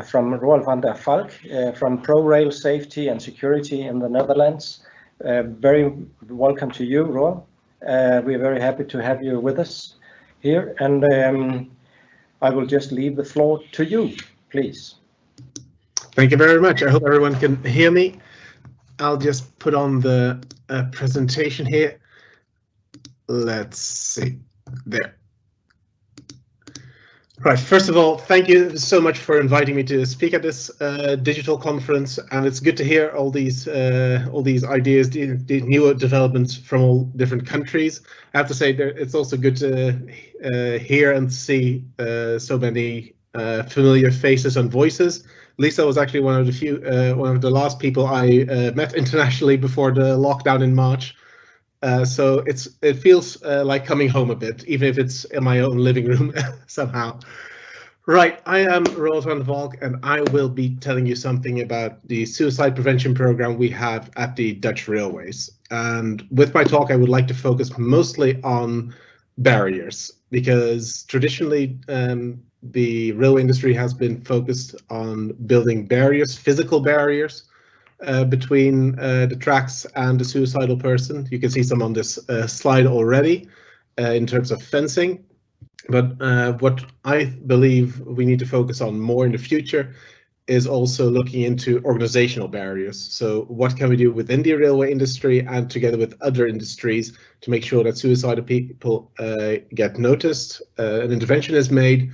from Roald from ProRail Safety and Security in the Netherlands. Very welcome to you, Roald. We're very happy to have you with us here, and I will just leave the floor to you, please. Thank you very much. I hope everyone can hear me. I'll just put on the presentation here. Let's see, there. Right, first of all, thank you so much for inviting me to speak at this digital conference, and it's good to hear all these ideas, the newer developments from all different countries. I have to say that it's also good to hear and see so many familiar faces and voices. Lisa was actually one of the last people I met internationally before the lockdown in March. So it feels like coming home a bit, even if it's in my own living room somehow. Right, I am Roald van Valk, and I will be telling you something about the suicide prevention program we have at the Dutch railways. And with my talk, I would like to focus mostly on barriers, because traditionally the railway industry has been focused on building barriers, physical barriers, between the tracks and the suicidal person. You can see some on this slide already in terms of fencing. But what I believe we need to focus on more in the future is also looking into organizational barriers. So what can we do within the railway industry and together with other industries to make sure that suicidal people get noticed, an intervention is made,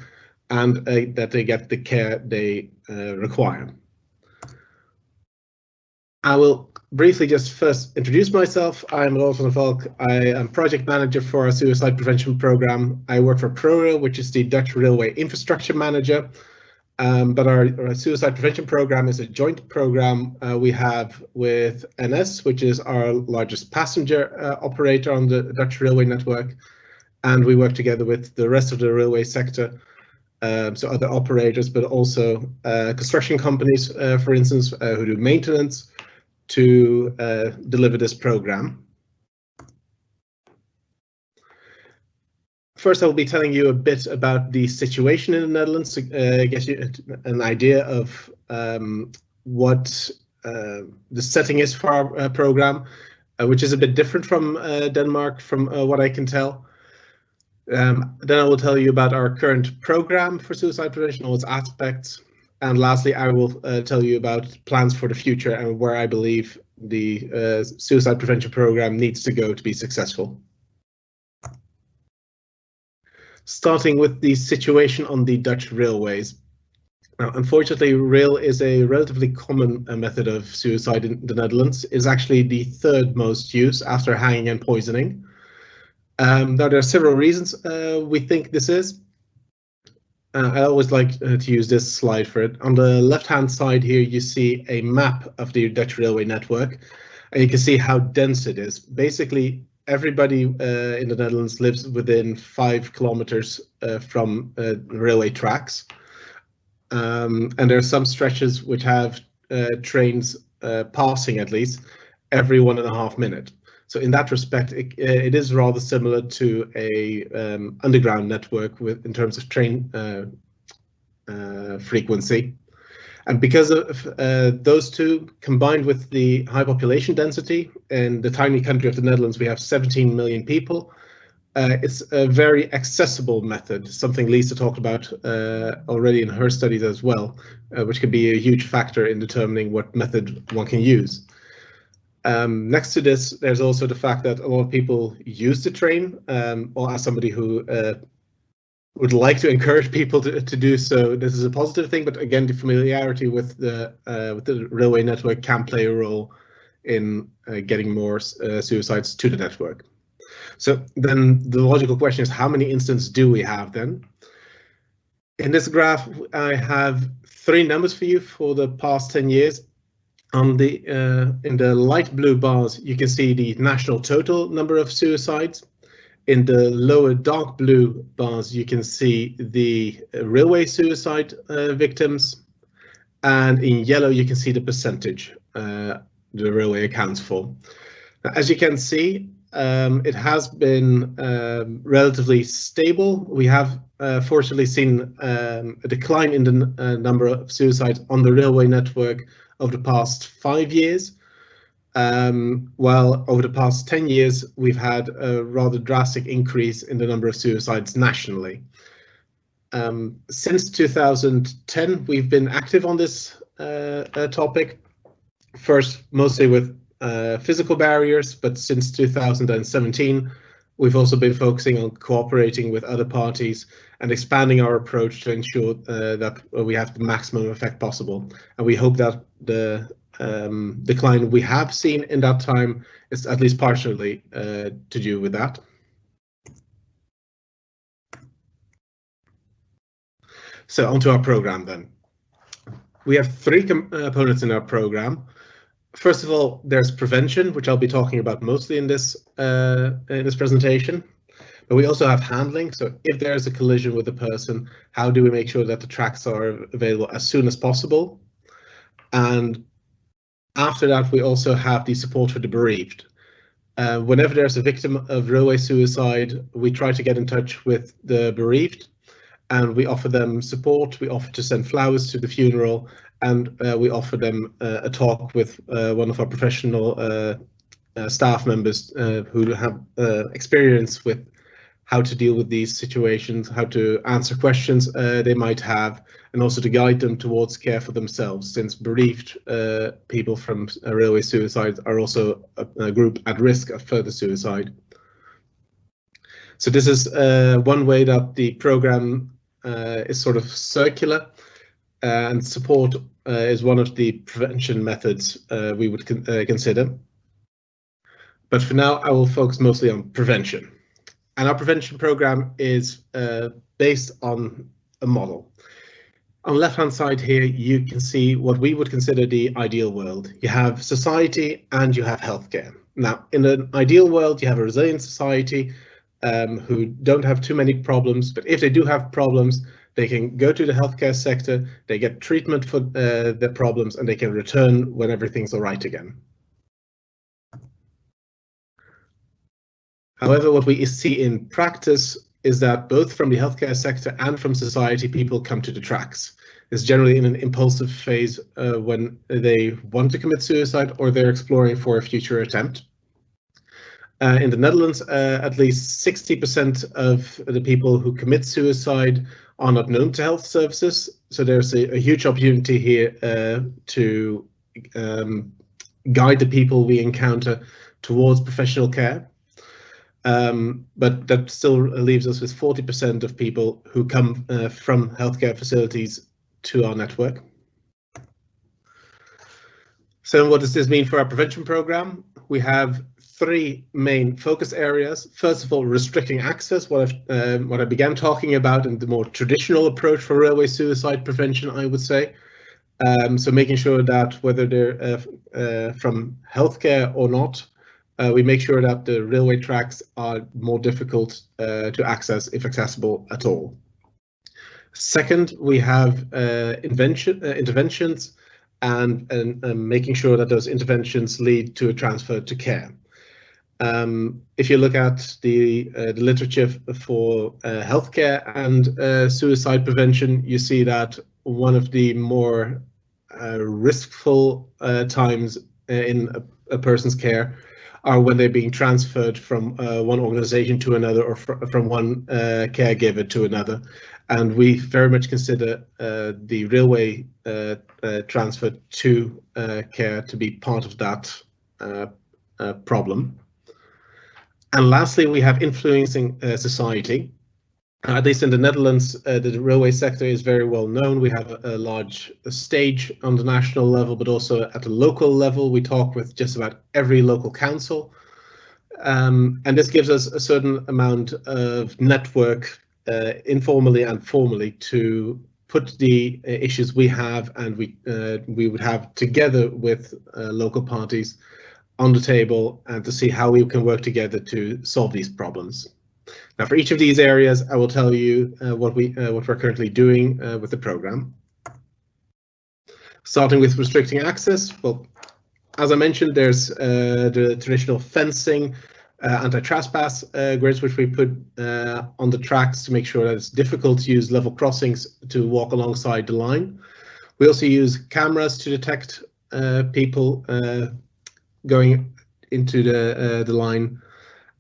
and that they get the care they require. I will briefly just first introduce myself. I'm Roald van Valk. I am project manager for our suicide prevention program. I work for ProRail, which is the Dutch railway infrastructure manager. But our suicide prevention program is a joint program we have with NS, which is our largest passenger operator on the Dutch railway network. And we work together with the rest of the railway sector, so other operators, but also construction companies, for instance, who do maintenance, to deliver this program. First, I will be telling you a bit about the situation in the Netherlands to get you an idea of what the setting is for our program, which is a bit different from Denmark, from what I can tell. Then I will tell you about our current program for suicide prevention, all its aspects. And lastly, I will tell you about plans for the future and where I believe the suicide prevention program needs to go to be successful. Starting with the situation on the Dutch railways. Now, unfortunately, rail is a relatively common method of suicide in the Netherlands. It's actually the third most used after hanging and poisoning. Now, there are several reasons we think this is. I always like to use this slide for it. On the left-hand side here, you see a map of the Dutch railway network, and you can see how dense it is. Basically, everybody in the Netherlands lives within 5 kilometers from railway tracks. And there are some stretches which have trains passing at least every 1.5 minutes. So in that respect, it is rather similar to a underground network in terms of train frequency. And because of those two, combined with the high population density, in the tiny country of the Netherlands, we have 17 million people. It's a very accessible method, something Lisa talked about already in her studies as well, which can be a huge factor in determining what method one can use. Next to this, there's also the fact that a lot of people use the train, or as somebody who would like to encourage people to do so, this is a positive thing, but again, the familiarity with the railway network can play a role in getting more suicides to the network. So then the logical question is, how many incidents do we have then? In this graph, I have 3 numbers for you for the past 10 years. On the in the light blue bars, you can see the national total number of suicides. In the lower dark blue bars, you can see the railway suicide victims. And in yellow, you can see the percentage the railway accounts for. Now, as you can see, it has been relatively stable. We have fortunately seen a decline in the number of suicides on the railway network over the past 5 years, while over the past 10 years we've had a rather drastic increase in the number of suicides nationally. Since 2010, we've been active on this topic, first mostly with physical barriers, but since 2017, we've also been focusing on cooperating with other parties and expanding our approach to ensure that we have the maximum effect possible. And we hope that the decline we have seen in that time is at least partially to do with that. So onto our program then. We have 3 components in our program. First of all, there's prevention, which I'll be talking about mostly in this presentation. But we also have handling. So if there's a collision with a person, how do we make sure that the tracks are available as soon as possible? And after that, we also have the support for the bereaved. Whenever there's a victim of railway suicide, we try to get in touch with the bereaved, and we offer them support. We offer to send flowers to the funeral, and we offer them a talk with one of our professional staff members who have experience with how to deal with these situations, how to answer questions they might have, and also to guide them towards care for themselves, since bereaved people from railway suicides are also a group at risk of further suicide. So this is one way that the program is sort of circular, and support is one of the prevention methods we would consider. But for now, I will focus mostly on prevention. And our prevention program is based on a model. On the left-hand side here, you can see what we would consider the ideal world. You have society and you have healthcare. Now, in an ideal world, you have a resilient society who don't have too many problems, but if they do have problems, they can go to the healthcare sector, they get treatment for their problems, and they can return when everything's all right again. However, what we see in practice is that both from the healthcare sector and from society, people come to the tracks. It's generally in an impulsive phase when they want to commit suicide or they're exploring for a future attempt. In the Netherlands, at least 60% of the people who commit suicide are not known to health services. So there's a huge opportunity here to guide the people we encounter towards professional care. But that still leaves us with 40% of people who come from healthcare facilities to our network. So what does this mean for our prevention program? We have 3 main focus areas. First of all, restricting access, what I began talking about in the more traditional approach for railway suicide prevention, I would say. So making sure that whether they're from healthcare or not, we make sure that the railway tracks are more difficult to access, if accessible at all. Second, we have interventions and making sure that those interventions lead to a transfer to care. If you look at the literature for healthcare and suicide prevention, you see that one of the more riskful times in a person's care are when they're being transferred from one organization to another, or from one caregiver to another. And we very much consider the railway transfer to care to be part of that problem. And lastly, we have influencing society. At least in the Netherlands, the railway sector is very well known. We have a large stage on the national level, but also at the local level. We talk with just about every local council. And this gives us a certain amount of network, informally and formally, to put the issues we have and we would have together with local parties on the table, and to see how we can work together to solve these problems. Now, for each of these areas, I will tell you what we're currently doing with the program. Starting with restricting access. Well, as I mentioned, there's the traditional fencing, anti-trespass grids, which we put on the tracks to make sure that it's difficult to use level crossings to walk alongside the line. We also use cameras to detect people going into the line,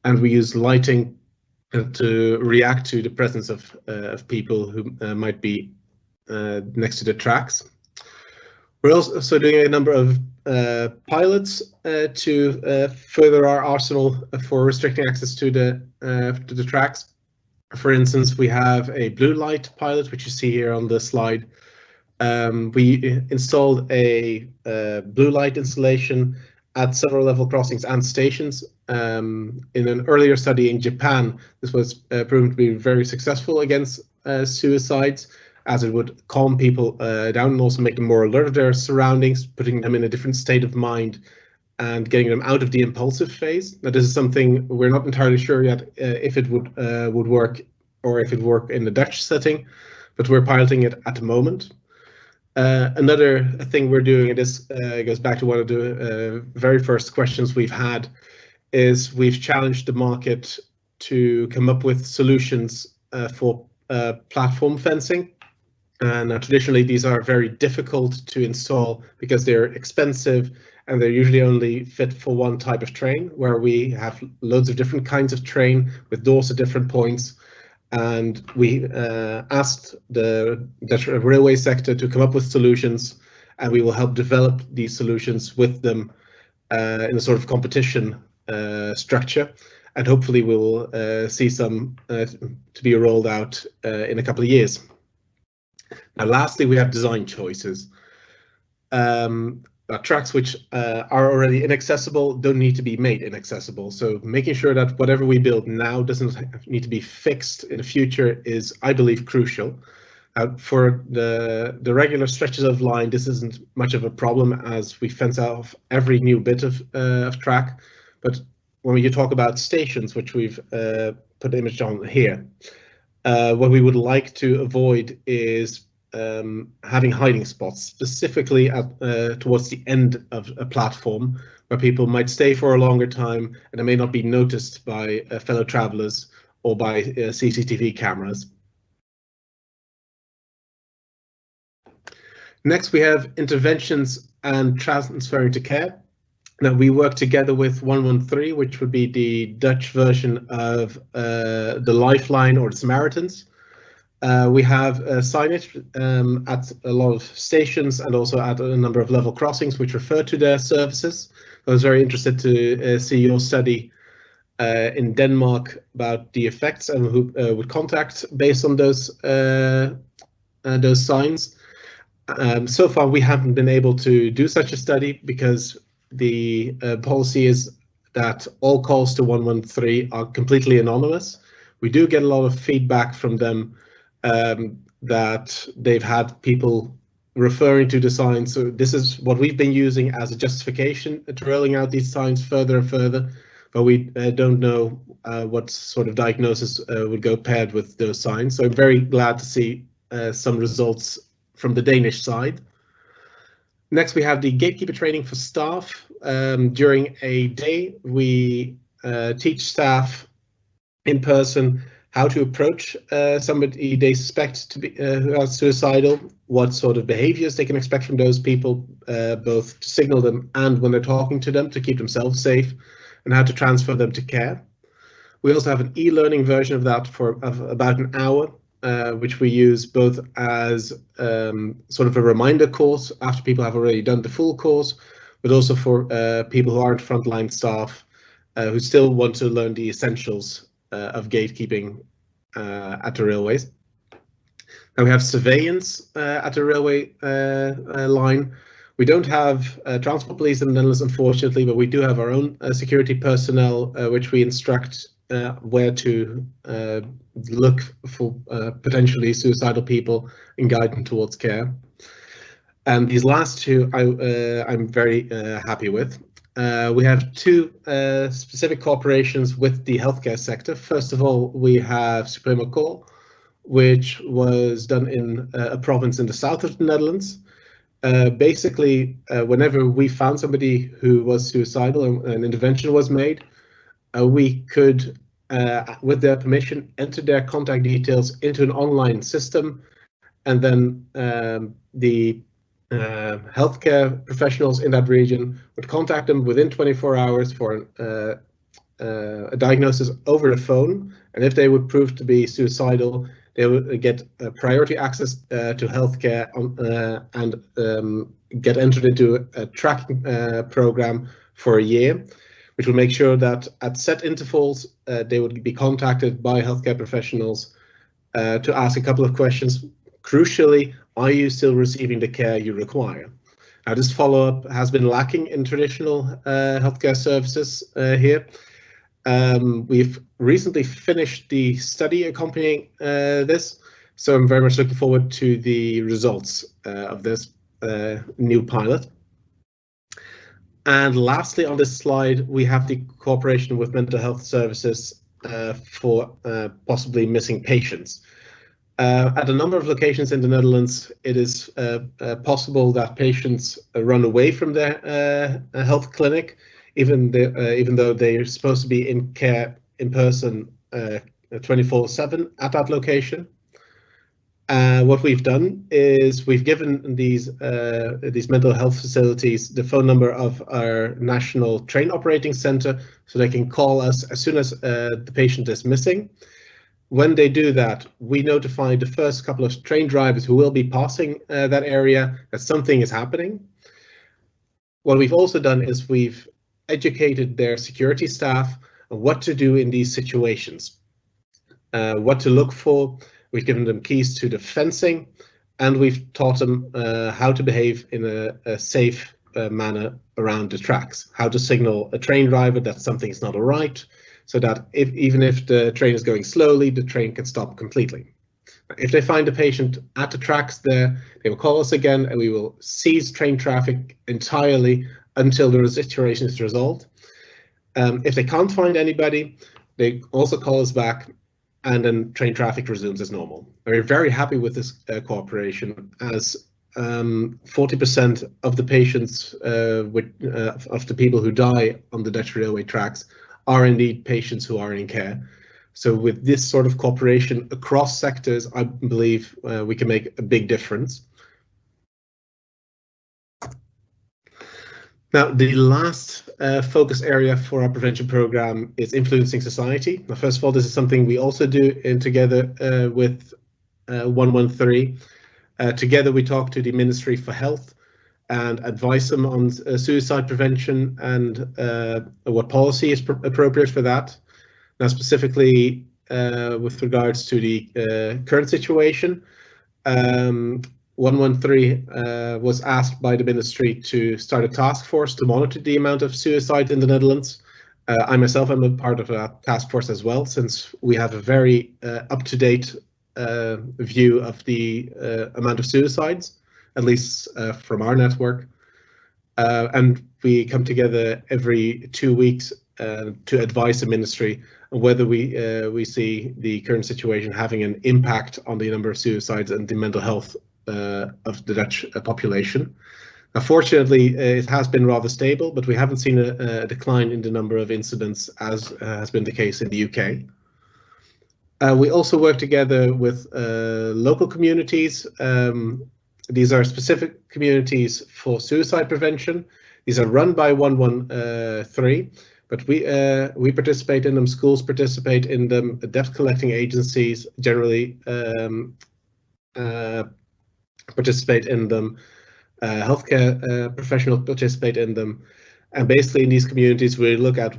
and we use lighting to react to the presence of people who might be next to the tracks. We're also doing a number of pilots to further our arsenal for restricting access to the tracks. For instance, we have a blue light pilot, which you see here on the slide. We installed a blue light installation at several level crossings and stations. In an earlier study in Japan, this was proven to be very successful against suicides, as it would calm people down and also make them more alert of their surroundings, putting them in a different state of mind and getting them out of the impulsive phase. Now, this is something we're not entirely sure yet if it would work, or if it would work in the Dutch setting, but we're piloting it at the moment. Another thing we're doing, and this goes back to one of the very first questions we've had, is we've challenged the market to come up with solutions for platform fencing. And traditionally, these are very difficult to install because they're expensive and they're usually only fit for one type of train, where we have loads of different kinds of train with doors at different points. And we asked the Dutch railway sector to come up with solutions, and we will help develop these solutions with them in a sort of competition structure. And hopefully we'll see some to be rolled out in a couple of years. Now, lastly, we have design choices. Tracks which are already inaccessible don't need to be made inaccessible. So making sure that whatever we build now doesn't need to be fixed in the future is, I believe, crucial. For the regular stretches of line, this isn't much of a problem as we fence off every new bit of track. But when you talk about stations, which we've put the image on here, what we would like to avoid is having hiding spots, specifically towards the end of a platform, where people might stay for a longer time and it may not be noticed by fellow travelers or by CCTV cameras. Next, we have interventions and transferring to care. Now, we work together with 113, which would be the Dutch version of the Lifeline or the Samaritans. We have signage at a lot of stations and also at a number of level crossings which refer to their services. I was very interested to see your study in Denmark about the effects and who would contact based on those signs. So far, we haven't been able to do such a study because the policy is that all calls to 113 are completely anonymous. We do get a lot of feedback from them that they've had people referring to the signs. So this is what we've been using as a justification to rolling out these signs further and further, but we don't know what sort of diagnosis would go paired with those signs. So I'm very glad to see some results from the Danish side. Next, we have the gatekeeper training for staff. During a day, we teach staff in person how to approach somebody they suspect to be who are suicidal, what sort of behaviors they can expect from those people, both to signal them and when they're talking to them to keep themselves safe, and how to transfer them to care. We also have an e-learning version of that of about an hour, which we use both as sort of a reminder course after people have already done the full course, but also for people who aren't frontline staff who still want to learn the essentials of gatekeeping at the railways. Now we have surveillance at the railway line. We don't have transport police in the Netherlands, unfortunately, but we do have our own security personnel, which we instruct where to look for potentially suicidal people and guide them towards care. And these last two I'm very happy with. We have two specific cooperations with the healthcare sector. First of all, we have Supremo Call, which was done in a province in the south of the Netherlands. Basically, whenever we found somebody who was suicidal and an intervention was made, we could, with their permission, enter their contact details into an online system, and then the healthcare professionals in that region would contact them within 24 hours for a diagnosis over the phone, and if they would prove to be suicidal, they would get priority access to healthcare and get entered into a tracking program for a year, which will make sure that at set intervals they would be contacted by healthcare professionals to ask a couple of questions. Crucially, are you still receiving the care you require? Now, this follow-up has been lacking in traditional healthcare services here. We've recently finished the study accompanying this, so I'm very much looking forward to the results of this new pilot. And lastly, on this slide, we have the cooperation with mental health services for possibly missing patients. At a number of locations in the Netherlands, it is possible that patients run away from their health clinic, even though they are supposed to be in care in person 24/7 at that location. What we've done is we've given these mental health facilities the phone number of our national train operating center, so they can call us as soon as the patient is missing. When they do that, we notify the first couple of train drivers who will be passing that area that something is happening. What we've also done is we've educated their security staff on what to do in these situations, what to look for. We've given them keys to the fencing, and we've taught them how to behave in a safe manner around the tracks, how to signal a train driver that something's not all right, so that even if the train is going slowly, the train can stop completely. If they find a patient at the tracks there, they will call us again, and we will cease train traffic entirely until the situation is resolved. If they can't find anybody, they also call us back, and then train traffic resumes as normal. We're very happy with this cooperation, as 40% of the patients of the people who die on the Dutch railway tracks are indeed patients who are in care. So with this sort of cooperation across sectors, I believe we can make a big difference. Now, the last focus area for our prevention program is influencing society. Now, first of all, this is something we also do together with 113. Together, we talk to the Ministry for Health and advise them on suicide prevention and what policy is appropriate for that. Now, specifically with regards to the current situation, 113 was asked by the ministry to start a task force to monitor the amount of suicide in the Netherlands. I myself am a part of a task force as well, since we have a very up-to-date view of the amount of suicides, at least from our network. And we come together every 2 weeks to advise the ministry on whether we see the current situation having an impact on the number of suicides and the mental health of the Dutch population. Fortunately, it has been rather stable, but we haven't seen a decline in the number of incidents as has been the case in the UK. We also work together with local communities. These are specific communities for suicide prevention. These are run by 113, but we participate in them, schools participate in them, debt collecting agencies generally participate in them, healthcare professionals participate in them. And basically in these communities, we look at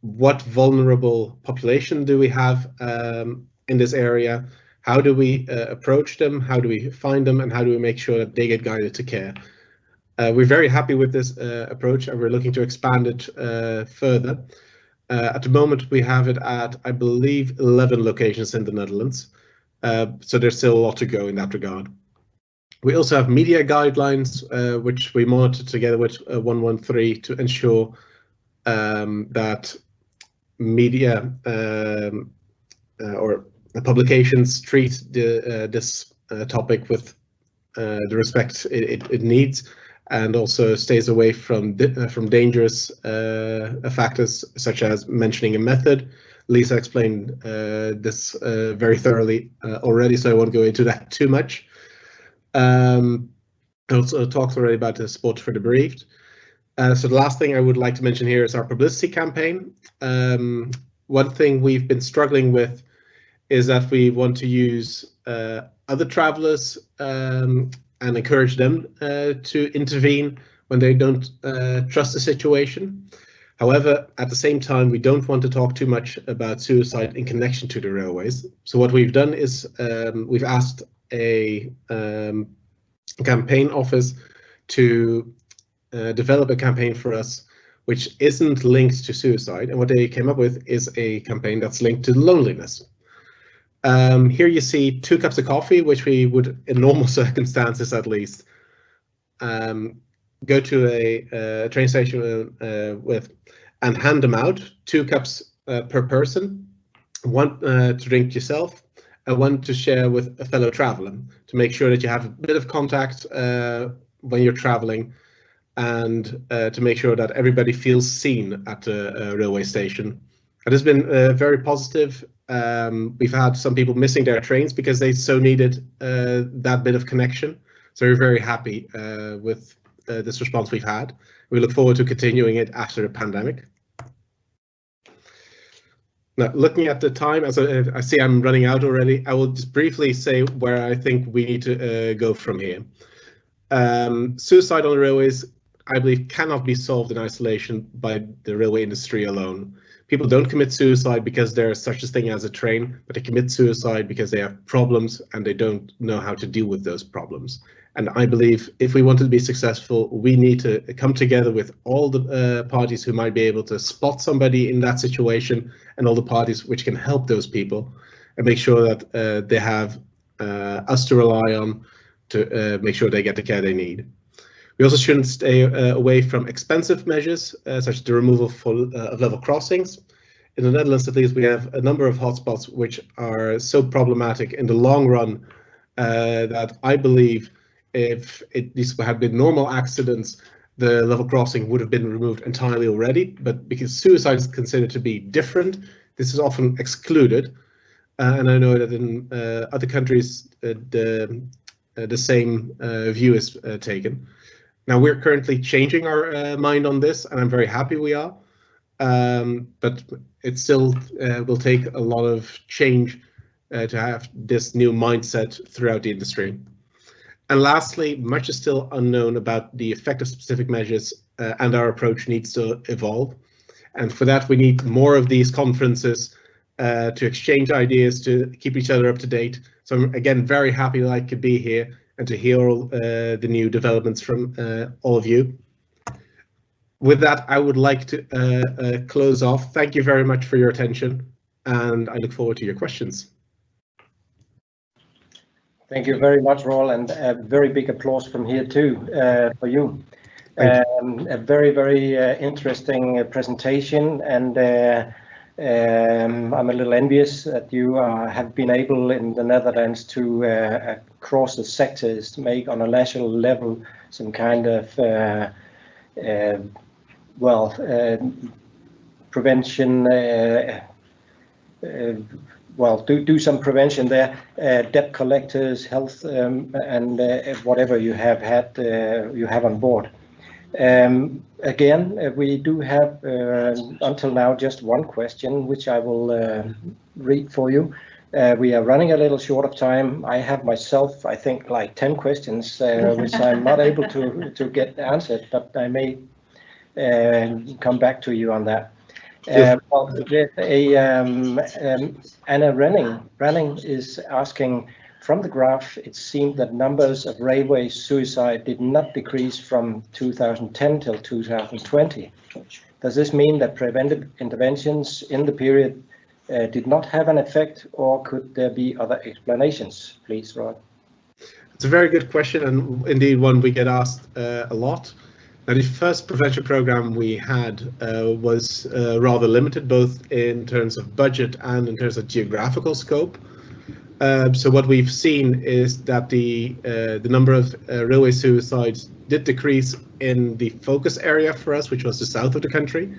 what vulnerable population do we have in this area, how do we approach them, how do we find them, and how do we make sure that they get guided to care. We're very happy with this approach, and we're looking to expand it further. At the moment, we have it at, I believe, 11 locations in the Netherlands. So there's still a lot to go in that regard. We also have media guidelines, which we monitor together with 113 to ensure that media or publications treat this topic with the respect it needs, and also stays away from dangerous factors such as mentioning a method. Lisa explained this very thoroughly already, so I won't go into that too much. I also talked already about the support for the bereaved. So the last thing I would like to mention here is our publicity campaign. One thing we've been struggling with is that we want to use other travelers and encourage them to intervene when they don't trust the situation. However, at the same time, we don't want to talk too much about suicide in connection to the railways. So what we've done is we've asked a campaign office to develop a campaign for us which isn't linked to suicide, and what they came up with is a campaign that's linked to loneliness. Here you see 2 cups of coffee, which we would, in normal circumstances at least, go to a train station with and hand them out, 2 cups per person, 1 to drink yourself and 1 to share with a fellow traveler, to make sure that you have a bit of contact when you're traveling, and to make sure that everybody feels seen at the railway station. It has been very positive. We've had some people missing their trains because they so needed that bit of connection. So we're very happy with this response we've had. We look forward to continuing it after the pandemic. Now, looking at the time, as I see I'm running out already, I will just briefly say where I think we need to go from here. Suicide on the railways, I believe, cannot be solved in isolation by the railway industry alone. People don't commit suicide because there's such a thing as a train, but they commit suicide because they have problems and they don't know how to deal with those problems. And I believe if we want to be successful, we need to come together with all the parties who might be able to spot somebody in that situation, and all the parties which can help those people, and make sure that they have us to rely on to make sure they get the care they need. We also shouldn't stay away from expensive measures, such as the removal of level crossings. In the Netherlands, at least, we have a number of hotspots which are so problematic in the long run that I believe if these had been normal accidents, the level crossing would have been removed entirely already. But because suicide is considered to be different, this is often excluded. And I know that in other countries, the same view is taken. Now, we're currently changing our mind on this, and I'm very happy we are. But it still will take a lot of change to have this new mindset throughout the industry. And lastly, much is still unknown about the effect of specific measures, and our approach needs to evolve. And for that, we need more of these conferences to exchange ideas, to keep each other up to date. So I'm, again, very happy that I could be here and to hear all the new developments from all of you. With that, I would like to close off. Thank you very much for your attention, and I look forward to your questions. Thank you very much, Roald, and a very big applause from here too for you. A very, very interesting presentation, and I'm a little envious that you have been able in the Netherlands to across the sectors to make on a national level some kind of prevention. Do some prevention there, debt collectors, health, and whatever you have had, you have on board. Again, we do have until now just one question, which I will read for you. We are running a little short of time. I have myself, I think, like 10 questions, which I'm not able to get answered, but I may come back to you on that. Anna Renning is asking, from the graph, it seemed that numbers of railway suicide did not decrease from 2010 till 2020. Does this mean that preventive interventions in the period did not have an effect, or could there be other explanations? Please, Roald. It's a very good question, and indeed one we get asked a lot. Now, the first prevention program we had was rather limited, both in terms of budget and in terms of geographical scope. So what we've seen is that the number of railway suicides did decrease in the focus area for us, which was the south of the country.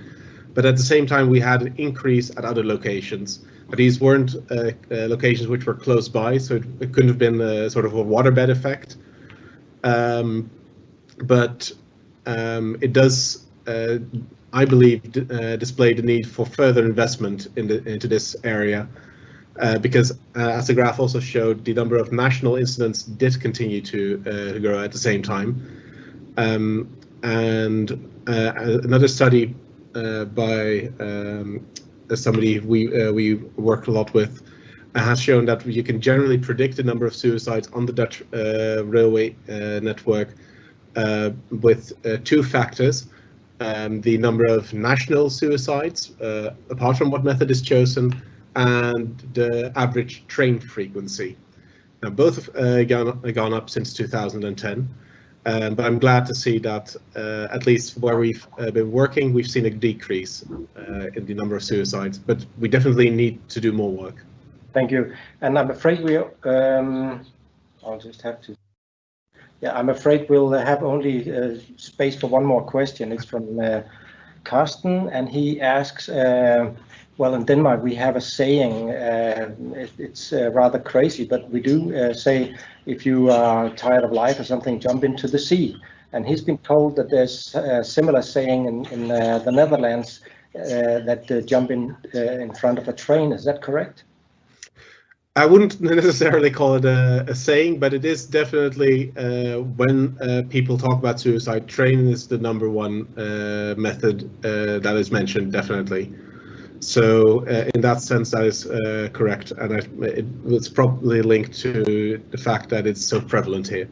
But at the same time, we had an increase at other locations. But these weren't locations which were close by, so it couldn't have been sort of a waterbed effect. But it does, I believe, display the need for further investment into this area. Because as the graph also showed, the number of national incidents did continue to grow at the same time. And another study by somebody we work a lot with has shown that you can generally predict the number of suicides on the Dutch railway network with two factors. The number of national suicides, apart from what method is chosen, and the average train frequency. Now, both have gone up since 2010, but I'm glad to see that at least where we've been working, we've seen a decrease in the number of suicides, but we definitely need to do more work. Thank you. And I'm afraid I'll just have to. Yeah, I'm afraid we'll have only space for one more question. It's from Carsten, and he asks, well, in Denmark, we have a saying, it's rather crazy, but we do say, if you are tired of life or something, jump into the sea. And he's been told that there's a similar saying in the Netherlands, that jump in front of a train. Is that correct? I wouldn't necessarily call it a saying, but it is definitely when people talk about suicide, train is the number one method that is mentioned, definitely. So in that sense, that is correct, and it's probably linked to the fact that it's so prevalent here.